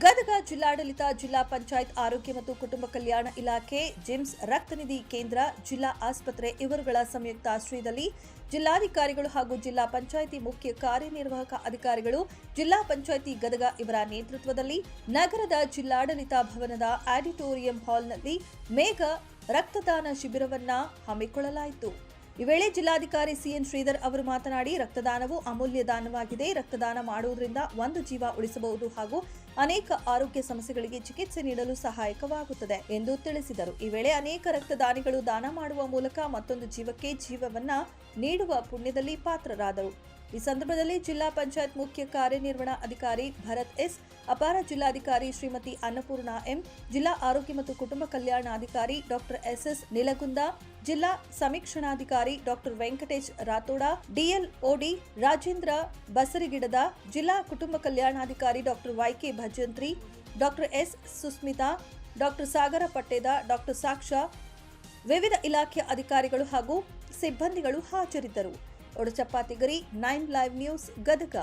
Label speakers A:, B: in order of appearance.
A: ಗದಗ ಜಿಲ್ಲಾಡಳಿತ, ಜಿಲ್ಲಾ ಪಂಚಾಯತ್ ಆರೋಗ್ಯ ಮತ್ತು ಕುಟುಂಬ ಕಲ್ಯಾಣ ಇಲಾಖೆ, ಜಿಮ್ಸ್, ರಕ್ತನಿಧಿ ಕೇಂದ್ರ, ಜಿಲ್ಲಾ ಆಸ್ಪತ್ರೆ ಇವರುಗಳ ಸಂಯುಕ್ತ ಆಶ್ರಯದಲ್ಲಿ ಜಿಲ್ಲಾಧಿಕಾರಿಗಳು ಹಾಗೂ ಜಿಲ್ಲಾ ಪಂಚಾಯಿತಿ ಮುಖ್ಯ ಕಾರ್ಯನಿರ್ವಾಹಕ ಅಧಿಕಾರಿಗಳು, ಜಿಲ್ಲಾ ಪಂಚಾಯಿತಿ ಗದಗ ಇವರ ನೇತೃತ್ವದಲ್ಲಿ ನಗರದ ಜಿಲ್ಲಾಡಳಿತ ಭವನದ ಆಡಿಟೋರಿಯಂ ಹಾಲ್ನಲ್ಲಿ ಮೇಘ ರಕ್ತದಾನ ಶಿಬಿರವನ್ನ ಹಮ್ಮಿಕೊಳ್ಳಲಾಯಿತು. ಈ ವೇಳೆ ಜಿಲ್ಲಾಧಿಕಾರಿ ಸಿಎನ್ ಶ್ರೀಧರ್ ಅವರು ಮಾತನಾಡಿ, ರಕ್ತದಾನವು ಅಮೂಲ್ಯ ದಾನವಾಗಿದೆ. ರಕ್ತದಾನ ಮಾಡುವುದರಿಂದ ಒಂದು ಜೀವ ಉಳಿಸಬಹುದು ಹಾಗೂ ಅನೇಕ ಆರೋಗ್ಯ ಸಮಸ್ಯೆಗಳಿಗೆ ಚಿಕಿತ್ಸೆ ನೀಡಲು ಸಹಾಯಕವಾಗುತ್ತದೆ ಎಂದು ತಿಳಿಸಿದರು. ಈ ವೇಳೆ ಅನೇಕ ರಕ್ತದಾನಿಗಳು ದಾನ ಮಾಡುವ ಮೂಲಕ ಮತ್ತೊಂದು ಜೀವಕ್ಕೆ ಜೀವವನ್ನ ನೀಡುವ ಪುಣ್ಯದಲ್ಲಿ ಪಾತ್ರರಾದರು. ಈ ಸಂದರ್ಭದಲ್ಲಿ ಜಿಲ್ಲಾ ಪಂಚಾಯತ್ ಮುಖ್ಯ ಕಾರ್ಯನಿರ್ವಹಣಾ ಅಧಿಕಾರಿ ಭರತ್ ಎಸ್, ಅಪಾರ ಜಿಲ್ಲಾಧಿಕಾರಿ ಶ್ರೀಮತಿ ಅನ್ನಪೂರ್ಣ ಎಂ, ಜಿಲ್ಲಾ ಆರೋಗ್ಯ ಮತ್ತು ಕುಟುಂಬ ಕಲ್ಯಾಣಾಧಿಕಾರಿ ಡಾಕ್ಟರ್ ಎಸ್ಎಸ್ ನಿಲಗುಂದ, ಜಿಲ್ಲಾ ಸಮೀಕ್ಷಣಾಧಿಕಾರಿ ಡಾಕ್ಟರ್ ವೆಂಕಟೇಶ್ ರಾಥೋಡ, ಡಿಎಲ್ಒಡಿ ರಾಜೇಂದ್ರ ಬಸರಿಗಿಡದ, ಜಿಲ್ಲಾ ಕುಟುಂಬ ಕಲ್ಯಾಣಾಧಿಕಾರಿ doctor Y K Bhajantri, doctor S Sushmita, doctor Sagar Patted, doctor Saksha, ವಿವಿಧ ಇಲಾಖೆಯ ಅಧಿಕಾರಿಗಳು ಹಾಗೂ ಸಿಬ್ಬಂದಿಗಳು ಹಾಜರಿದ್ದರು. Odachappa Tigari, 9 live news, Gadag.